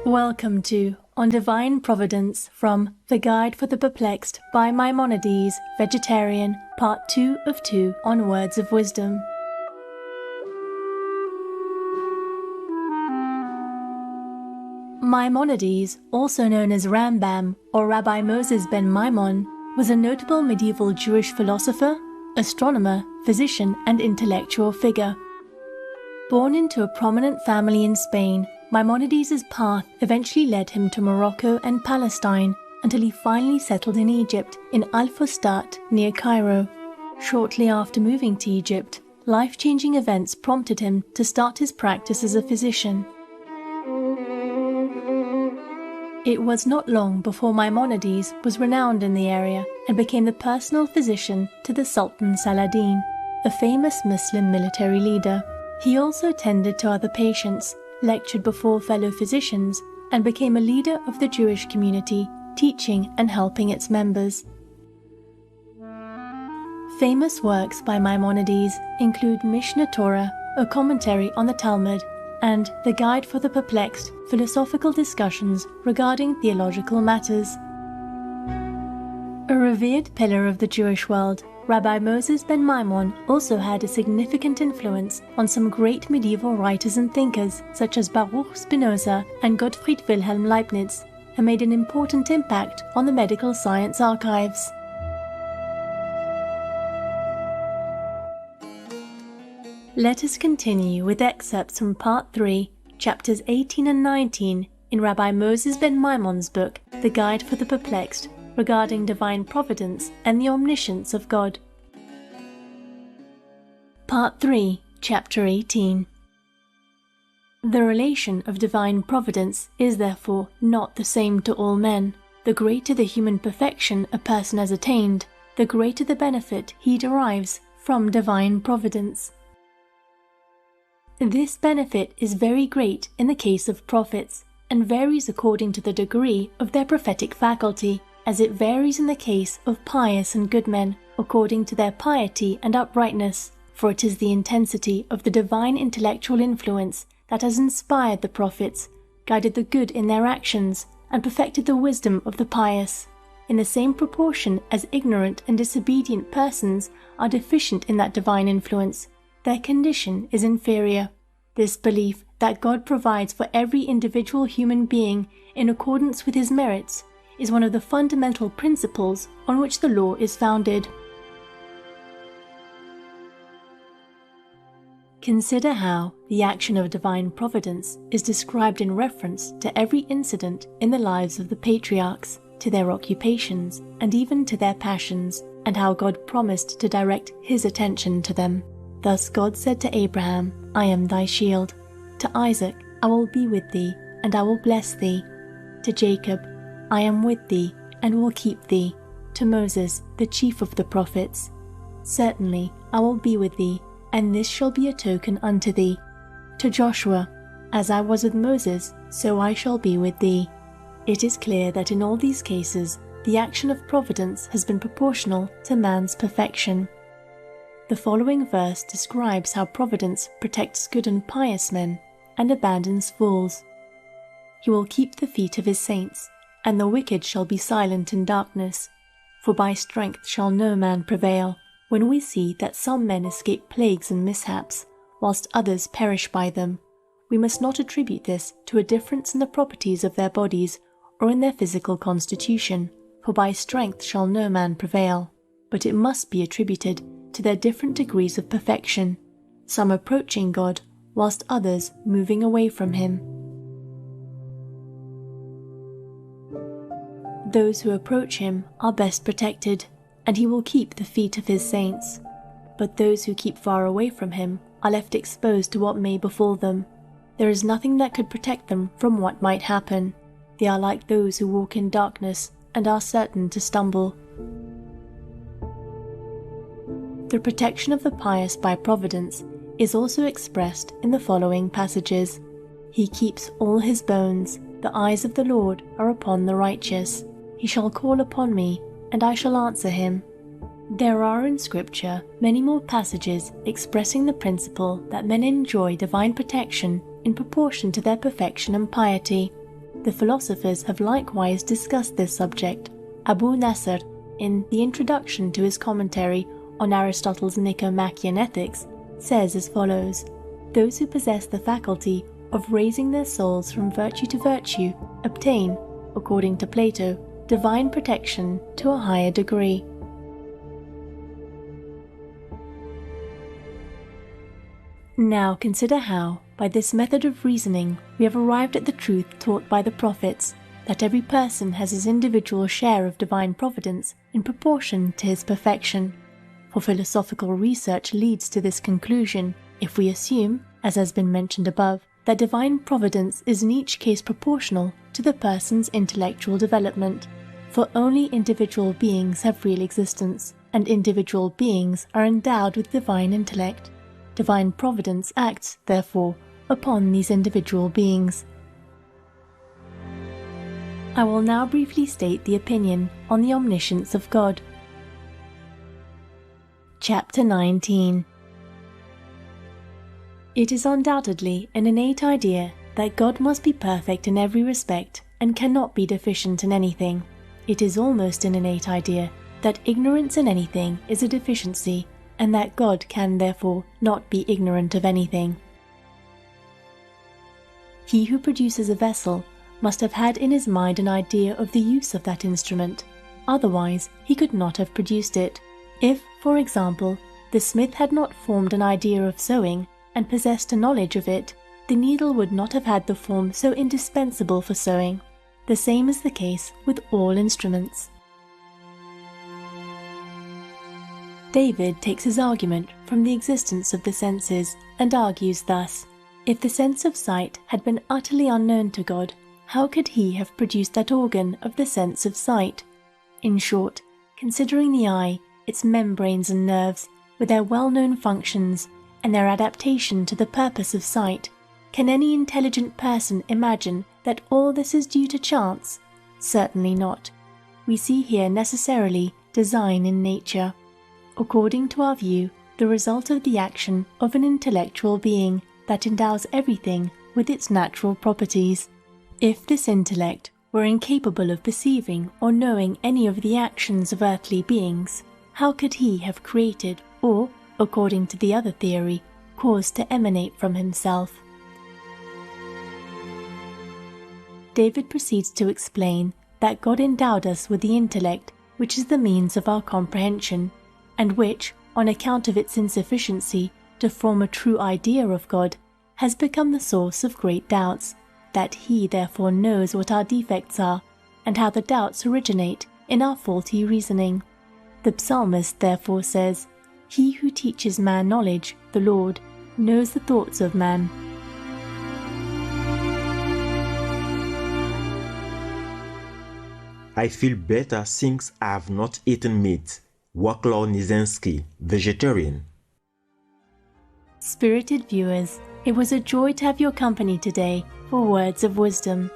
Welcome to On Divine Providence from The Guide for the Perplexed by Maimonides, Vegetarian, Part 2 of 2 on Words of Wisdom. Maimonides, also known as Rambam or Rabbi Moses ben Maimon, was a notable medieval Jewish philosopher, astronomer, physician, and intellectual figure. Born into a prominent family in Spain, Maimonides' path eventually led him to Morocco and Palestine until he finally settled in Egypt in Al-Fustat near Cairo. Shortly after moving to Egypt, life-changing events prompted him to start his practice as a physician. It was not long before Maimonides was renowned in the area and became the personal physician to the Sultan Saladin, a famous Muslim military leader. He also tended to other patients, lectured before fellow physicians, and became a leader of the Jewish community, teaching and helping its members. Famous works by Maimonides include Mishneh Torah, a commentary on the Talmud, and The Guide for the Perplexed, philosophical discussions regarding theological matters. A revered pillar of the Jewish world, Rabbi Moses ben Maimon also had a significant influence on some great medieval writers and thinkers such as Baruch Spinoza and Gottfried Wilhelm Leibniz, and made an important impact on the medical science archives. Let us continue with excerpts from Part 3, Chapters 18 and 19 in Rabbi Moses ben Maimon's book, The Guide for the Perplexed, regarding divine providence and the omniscience of God. Part 3, Chapter 18. The relation of divine providence is therefore not the same to all men. The greater the human perfection a person has attained, the greater the benefit he derives from divine providence. This benefit is very great in the case of prophets, and varies according to the degree of their prophetic faculty, as it varies in the case of pious and good men, according to their piety and uprightness, for it is the intensity of the divine intellectual influence that has inspired the prophets, guided the good in their actions, and perfected the wisdom of the pious, in the same proportion as ignorant and disobedient persons are deficient in that divine influence. Their condition is inferior. This belief that God provides for every individual human being in accordance with his merits is one of the fundamental principles on which the law is founded. Consider how the action of divine providence is described in reference to every incident in the lives of the patriarchs, to their occupations, and even to their passions, and how God promised to direct his attention to them. Thus God said to Abraham, "I am thy shield." To Isaac, "I will be with thee, and I will bless thee." To Jacob, "I am with thee, and will keep thee." To Moses, the chief of the prophets, "Certainly I will be with thee, and this shall be a token unto thee." To Joshua, "As I was with Moses, so I shall be with thee." It is clear that in all these cases, the action of providence has been proportional to man's perfection. The following verse describes how providence protects good and pious men and abandons fools. "He will keep the feet of his saints, and the wicked shall be silent in darkness. For by strength shall no man prevail." When we see that some men escape plagues and mishaps, whilst others perish by them, we must not attribute this to a difference in the properties of their bodies or in their physical constitution, for by strength shall no man prevail, but it must be attributed to their different degrees of perfection, some approaching God, whilst others moving away from him. Those who approach him are best protected, and he will keep the feet of his saints. But those who keep far away from him are left exposed to what may befall them. There is nothing that could protect them from what might happen. They are like those who walk in darkness and are certain to stumble. The protection of the pious by providence is also expressed in the following passages. "He keeps all his bones. The eyes of the Lord are upon the righteous. He shall call upon me, and I shall answer him." There are in Scripture many more passages expressing the principle that men enjoy divine protection in proportion to their perfection and piety. The philosophers have likewise discussed this subject. Abu Nasr, in the introduction to his commentary on Aristotle's Nicomachean Ethics, says as follows: "Those who possess the faculty of raising their souls from virtue to virtue obtain, according to Plato, divine protection to a higher degree." Now consider how, by this method of reasoning, we have arrived at the truth taught by the prophets, that every person has his individual share of divine providence in proportion to his perfection. For philosophical research leads to this conclusion, if we assume, as has been mentioned above, that divine providence is in each case proportional to the person's intellectual development. For only individual beings have real existence, and individual beings are endowed with divine intellect. Divine providence acts, therefore, upon these individual beings. I will now briefly state the opinion on the omniscience of God. Chapter 19. It is undoubtedly an innate idea that God must be perfect in every respect and cannot be deficient in anything. It is almost an innate idea that ignorance in anything is a deficiency, and that God can therefore not be ignorant of anything. He who produces a vessel must have had in his mind an idea of the use of that instrument, otherwise he could not have produced it. If, for example, the smith had not formed an idea of sewing and possessed a knowledge of it, the needle would not have had the form so indispensable for sewing. The same is the case with all instruments. David takes his argument from the existence of the senses and argues thus: if the sense of sight had been utterly unknown to God, how could he have produced that organ of the sense of sight? In short, considering the eye, its membranes and nerves, with their well-known functions and their adaptation to the purpose of sight, can any intelligent person imagine that all this is due to chance? Certainly not. We see here necessarily design in nature. According to our view, the result of the action of an intellectual being that endows everything with its natural properties. If this intellect were incapable of perceiving or knowing any of the actions of earthly beings, how could he have created or, according to the other theory, caused to emanate from himself? David proceeds to explain that God endowed us with the intellect which is the means of our comprehension, and which, on account of its insufficiency to form a true idea of God, has become the source of great doubts, that he therefore knows what our defects are, and how the doubts originate in our faulty reasoning. The psalmist therefore says, "He who teaches man knowledge, the Lord, knows the thoughts of man." I feel better since I have not eaten meat. Waclaw Nizensky, vegetarian. Spirited viewers, it was a joy to have your company today for Words of Wisdom.